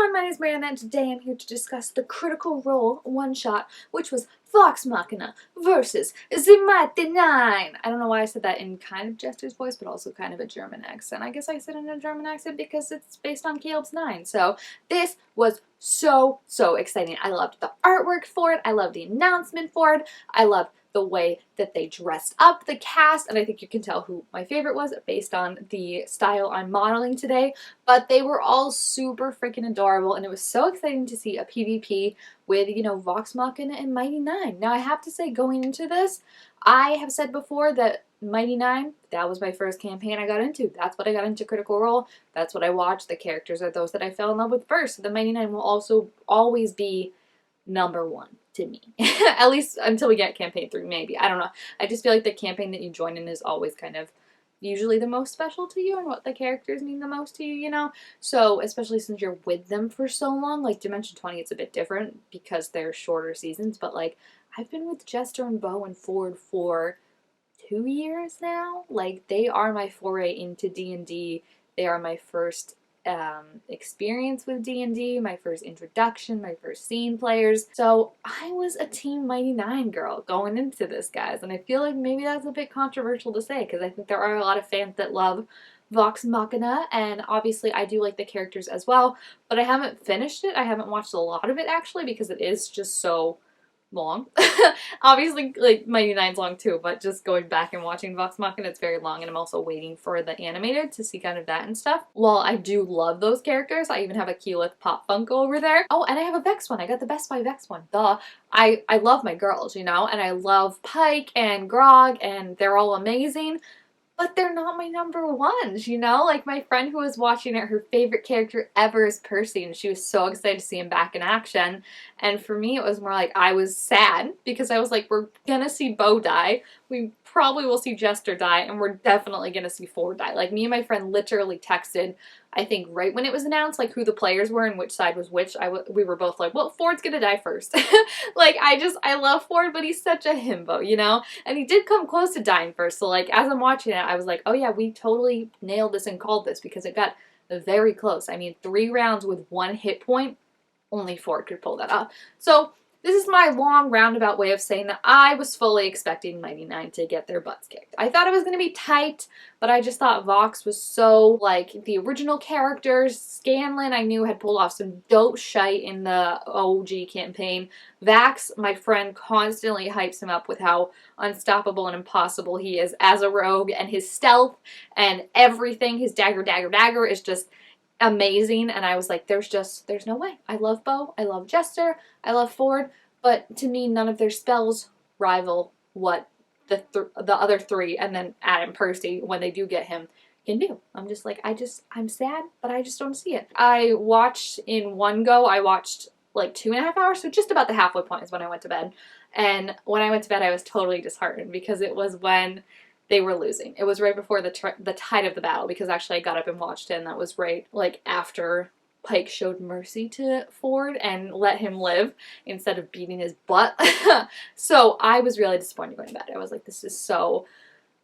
everyone, my name is Mariana and today I'm here to discuss the Critical Role one-shot, which was Vox Machina versus the Mighty Nein. I don't know why I said that in kind of Jester's voice, but also kind of a German accent. I guess I said it in a German accent because it's based on Caleb's Nine. So this was so exciting. I loved the artwork for it. I loved the announcement for it. I loved the way that they dressed up the cast, and I think you can tell who my favorite was based on the style I'm modeling today, but they were all super freaking adorable, and it was so exciting to see a PvP with, you know, Vox Machina and Mighty Nein. Now I have to say, going into this, I have said before that Mighty Nein, that was my first campaign I got into. That's what I got into Critical Role. That's what I watched. The characters are those that I fell in love with first. So the Mighty Nein will also always be number one to me. At least until we get campaign 3, maybe. I don't know. I just feel like the campaign that you join in is always kind of usually the most special to you and what the characters mean the most to you, you know? So, especially since you're with them for so long, like Dimension 20, it's a bit different because they're shorter seasons, but like, I've been with Jester and Bo and Ford for 2 years now. Like, they are my foray into D&D. They are my first experience with D&D, my first introduction, my first scene players. So I was a Team Mighty Nein girl going into this, guys, and I feel like maybe that's a bit controversial to say because I think there are a lot of fans that love Vox Machina, and obviously I do like the characters as well, but I haven't finished it. I haven't watched a lot of it actually because it is just so long. Obviously, like, Mighty Nein's long too, but just going back and watching Vox Machina, it's very long, and I'm also waiting for the animated to see kind of that and stuff. While I do love those characters, I even have a Keyleth Pop Funko over there. Oh, and I have a Vex one. I got the Best Buy Vex one. Duh. I love my girls, you know, and I love Pike and Grog, and they're all amazing. But they're not my number ones, you know? Like, my friend who was watching it, her favorite character ever is Percy, and she was so excited to see him back in action. And for me, it was more like I was sad, because I was like, we're gonna see Bo die, we probably will see Jester die, and we're definitely gonna see Ford die. Like, me and my friend literally texted, I think right when it was announced, like, who the players were and which side was which. We were both like, well, Ford's gonna die first. Like, I love Ford, but he's such a himbo, you know? And he did come close to dying first, so, like, as I'm watching it, I was like, oh yeah, we totally nailed this and called this, because it got very close. I mean, 3 rounds with 1 hit point, only Ford could pull that off. So, this is my long roundabout way of saying that I was fully expecting Mighty Nein to get their butts kicked. I thought it was going to be tight, but I just thought Vox was so, like, the original characters. Scanlan, I knew, had pulled off some dope shite in the OG campaign. Vax, my friend, constantly hypes him up with how unstoppable and impossible he is as a rogue, and his stealth and everything, his dagger is just amazing. And I was like, there's no way. I love Bo, I love Jester, I love Ford, but to me none of their spells rival what the other 3, and then Adam Percy, when they do get him, can do. I'm just like, I'm sad, but I just don't see it. I watched in one go, I watched like 2.5 hours, so just about the halfway point is when I went to bed. And when I went to bed, I was totally disheartened because it was when they were losing. It was right before the tide of the battle, because actually I got up and watched it, and that was right, like, after Pike showed mercy to Ford and let him live instead of beating his butt. So I was really disappointed going to bed. I was like, this is so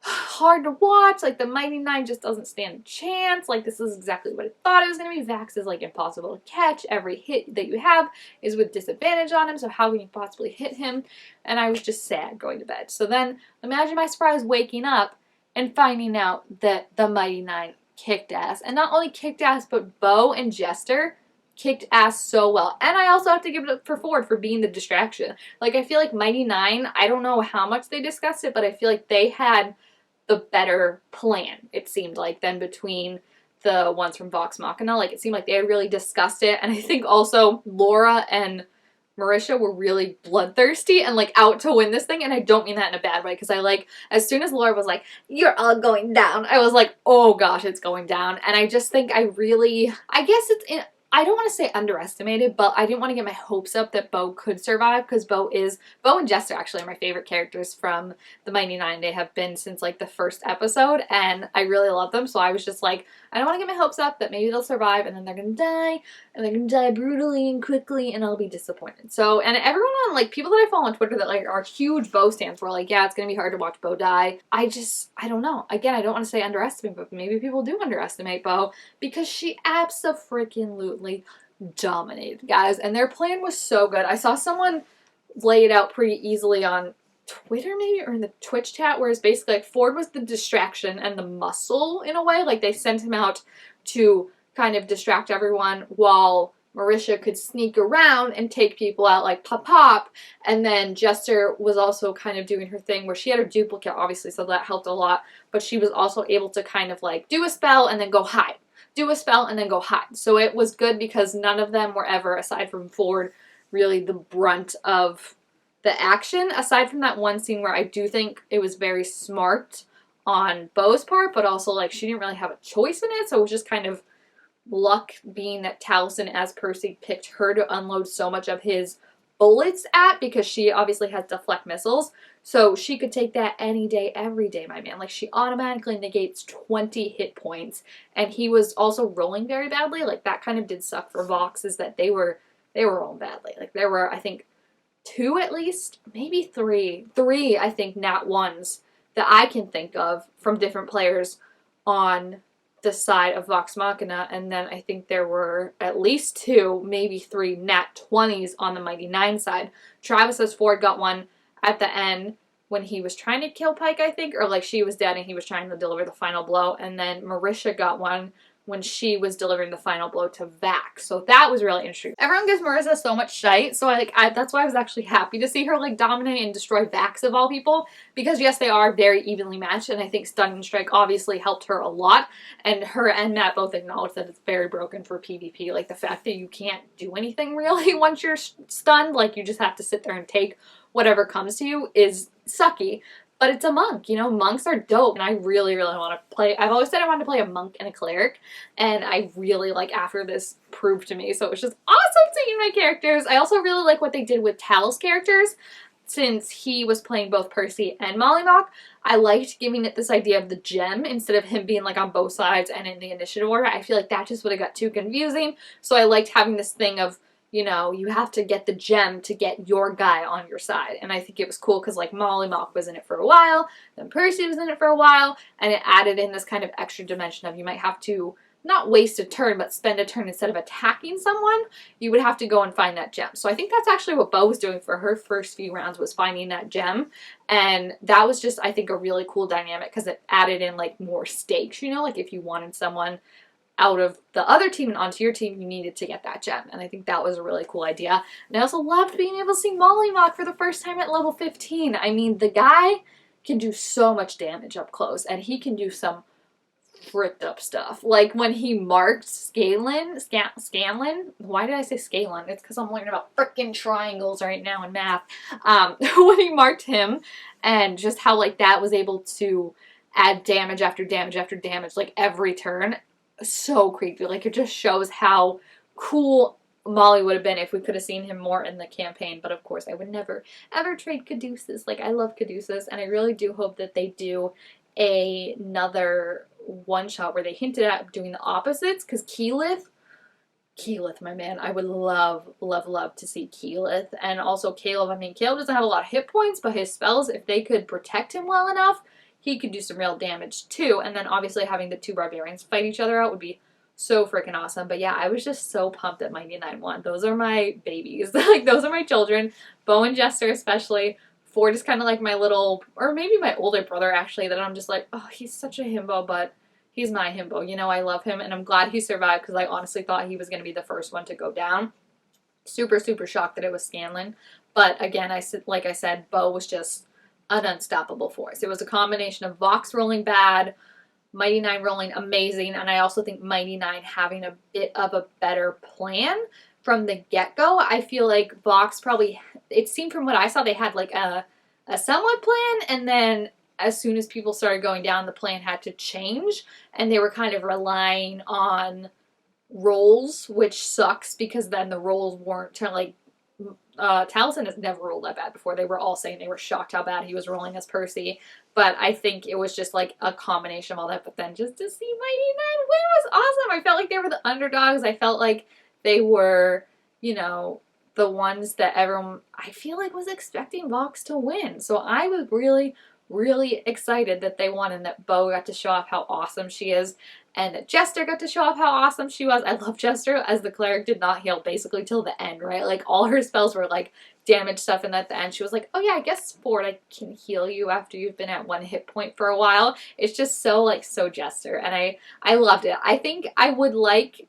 hard to watch. Like, the Mighty Nein just doesn't stand a chance. Like, this is exactly what I thought it was going to be. Vax is, like, impossible to catch. Every hit that you have is with disadvantage on him, so how can you possibly hit him? And I was just sad going to bed. So then, imagine my surprise waking up and finding out that the Mighty Nein kicked ass. And not only kicked ass, but Bo and Jester kicked ass so well. And I also have to give it up for Ford for being the distraction. Like, I feel like Mighty Nein, I don't know how much they discussed it, but I feel like they had the better plan, it seemed like, than between the ones from Vox Machina. Like, it seemed like they had really discussed it, and I think also Laura and Marisha were really bloodthirsty and, like, out to win this thing, and I don't mean that in a bad way, because I, like, as soon as Laura was like, you're all going down, I was like, oh gosh, it's going down. And I just think I guess it's I don't want to say underestimated, but I didn't want to get my hopes up that Bo could survive, because Bo and Jester actually are my favorite characters from the Mighty Nein. They have been since, like, the first episode, and I really love them, so I was just like, I don't want to get my hopes up that maybe they'll survive, and then they're gonna die, and they're gonna die brutally and quickly, and I'll be disappointed. So, and everyone on, like, people that I follow on Twitter that, like, are huge Bo stans were like, yeah, it's gonna be hard to watch Bo die. I don't know. Again, I don't want to say underestimate, but maybe people do underestimate Bo, because she abso-freaking-lutely absolutely dominated, guys. And their plan was so good. I saw someone lay it out pretty easily on Twitter maybe, or in the Twitch chat, where it's basically like Ford was the distraction and the muscle in a way. Like they sent him out to kind of distract everyone while Marisha could sneak around and take people out like Pop Pop. And then Jester was also kind of doing her thing where she had her duplicate, obviously, so that helped a lot. But she was also able to kind of like do a spell and then go hide. Do a spell and then go hide. So it was good because none of them were ever, aside from Ford, really the brunt of the action, aside from that one scene where I do think it was very smart on Bo's part, but also like she didn't really have a choice in it, so it was just kind of luck being that Taliesin as Percy picked her to unload so much of his bullets at, because she obviously has deflect missiles, so she could take that any day, every day, my man. Like she automatically negates 20 hit points, and he was also rolling very badly. Like that kind of did suck for Vox, is that they were rolling badly. Like there were, I think, 2 at least, maybe 3, I think, nat ones that I can think of from different players on the side of Vox Machina, and then I think there were at least 2, maybe 3 nat 20s on the Mighty Nein side. Travis says Ford got one at the end when he was trying to kill Pike, I think, or like she was dead and he was trying to deliver the final blow, and then Marisha got one when she was delivering the final blow to Vax. So that was really interesting. Everyone gives Marissa so much shite, so that's why I was actually happy to see her like dominate and destroy Vax of all people, because yes, they are very evenly matched, and I think Stunning Strike obviously helped her a lot, and her and Matt both acknowledge that it's very broken for PvP. Like the fact that you can't do anything really once you're stunned, like you just have to sit there and take whatever comes to you, is sucky. But it's a monk, you know, monks are dope, and I really, really want to play. I've always said I wanted to play a monk and a cleric, and I really like after this proved to me, so it was just awesome seeing my characters. I also really like what they did with Tal's characters, since he was playing both Percy and Mollymauk. I liked giving it this idea of the gem instead of him being like on both sides and in the initiative order. I feel like that just would have got too confusing, so I liked having this thing of, you know, you have to get the gem to get your guy on your side. And I think it was cool because, like, Mollymauk was in it for a while, then Percy was in it for a while, and it added in this kind of extra dimension of you might have to not waste a turn, but spend a turn instead of attacking someone, you would have to go and find that gem. So I think that's actually what Bo was doing for her first few rounds, was finding that gem. And that was just, I think, a really cool dynamic because it added in, like, more stakes, you know? Like, if you wanted someone out of the other team and onto your team, you needed to get that gem. And I think that was a really cool idea. And I also loved being able to see Mollymauk for the first time at level 15. I mean, the guy can do so much damage up close, and he can do some fricked up stuff. Like when he marked Scanlan, why did I say Scanlan? It's because I'm learning about frickin' triangles right now in math. When he marked him, and just how like that was able to add damage after damage after damage, like every turn. So creepy. Like it just shows how cool Molly would have been if we could have seen him more in the campaign. But of course I would never ever trade Caduceus. Like I love Caduceus, and I really do hope that they do another one shot where they hinted at doing the opposites, because Keyleth, my man, I would love to see Keyleth. And also Caleb. I mean, Caleb doesn't have a lot of hit points, but his spells, if they could protect him well enough, he could do some real damage too. And then obviously having the 2 barbarians fight each other out would be so freaking awesome. But yeah, I was just so pumped that Mighty Nein won. Those are my babies. Like, those are my children. Bo and Jester especially. Ford is kind of like my little, or maybe my older brother actually, that I'm just like, oh, he's such a himbo, but he's my himbo. You know, I love him, and I'm glad he survived because I honestly thought he was going to be the first one to go down. Super, super shocked that it was Scanlan. But again, like I said, Bo was just an unstoppable force. It was a combination of Vox rolling bad, Mighty Nein rolling amazing, and I also think Mighty Nein having a bit of a better plan from the get-go. I feel like Vox probably, it seemed from what I saw, they had like a somewhat plan, and then as soon as people started going down, the plan had to change, and they were kind of relying on rolls, which sucks because then the rolls weren't like, Taliesin has never rolled that bad before. They were all saying they were shocked how bad he was rolling as Percy. But I think it was just like a combination of all that. But then just to see Mighty Nein win was awesome. I felt like they were the underdogs. I felt like they were, you know, the ones that everyone, I feel like, was expecting Vox to win. So I was really, really excited that they won and that Bo got to show off how awesome she is. and Jester got to show off how awesome she was. I love Jester as the cleric did not heal basically till the end, right? Like all her spells were like damage stuff, and at the end she was like, oh yeah, I guess Ford, I can heal you after you've been at 1 hit point for a while. It's just so like so Jester, and I loved it. I think I would like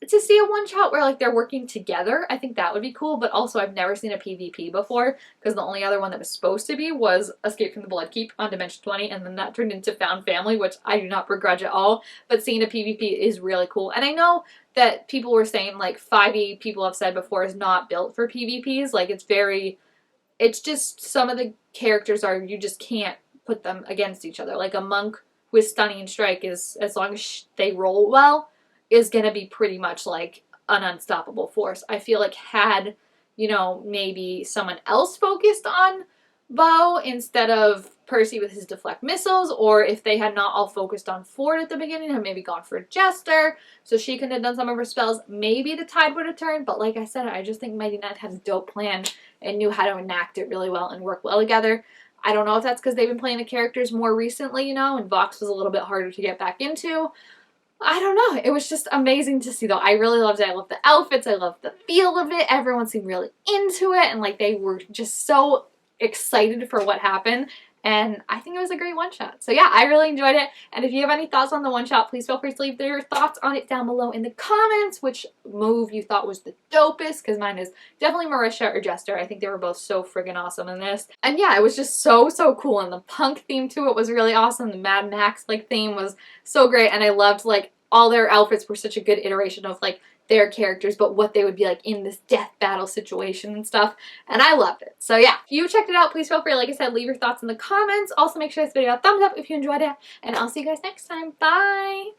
to see a one shot where like they're working together. I think that would be cool, but also I've never seen a PvP before because the only other one that was supposed to be was Escape from the Bloodkeep on Dimension 20, and then that turned into Found Family, which I do not begrudge at all, but seeing a PvP is really cool. And I know that people were saying like 5e, people have said before, is not built for PvPs. Like it's just some of the characters are, you just can't put them against each other. Like a monk with Stunning and Strike is, as long as they roll well, is going to be pretty much like an unstoppable force. I feel like had, you know, maybe someone else focused on Bow instead of Percy with his deflect missiles, or if they had not all focused on Ford at the beginning and maybe gone for Jester so she could have done some of her spells, maybe the tide would have turned. But like I said, I just think Mighty Knight had a dope plan and knew how to enact it really well and work well together. I don't know if that's because they've been playing the characters more recently, you know, and Vox was a little bit harder to get back into. I don't know. It was just amazing to see, though. I really loved it. I loved the outfits. I loved the feel of it. Everyone seemed really into it, and like they were just so excited for what happened. And I think it was a great one-shot. So yeah, I really enjoyed it. And if you have any thoughts on the one-shot, please feel free to leave your thoughts on it down below in the comments. Which move you thought was the dopest, because mine is definitely Marisha or Jester. I think they were both so friggin' awesome in this. And yeah, it was just so, so cool. And the punk theme to it was really awesome. The Mad Max like theme was so great. And I loved like all their outfits were such a good iteration of like their characters, but what they would be like in this death battle situation and stuff, and I loved it. So yeah, if you checked it out, please feel free, like I said, leave your thoughts in the comments. Also make sure this video a thumbs up if you enjoyed it, and I'll see you guys next time. Bye!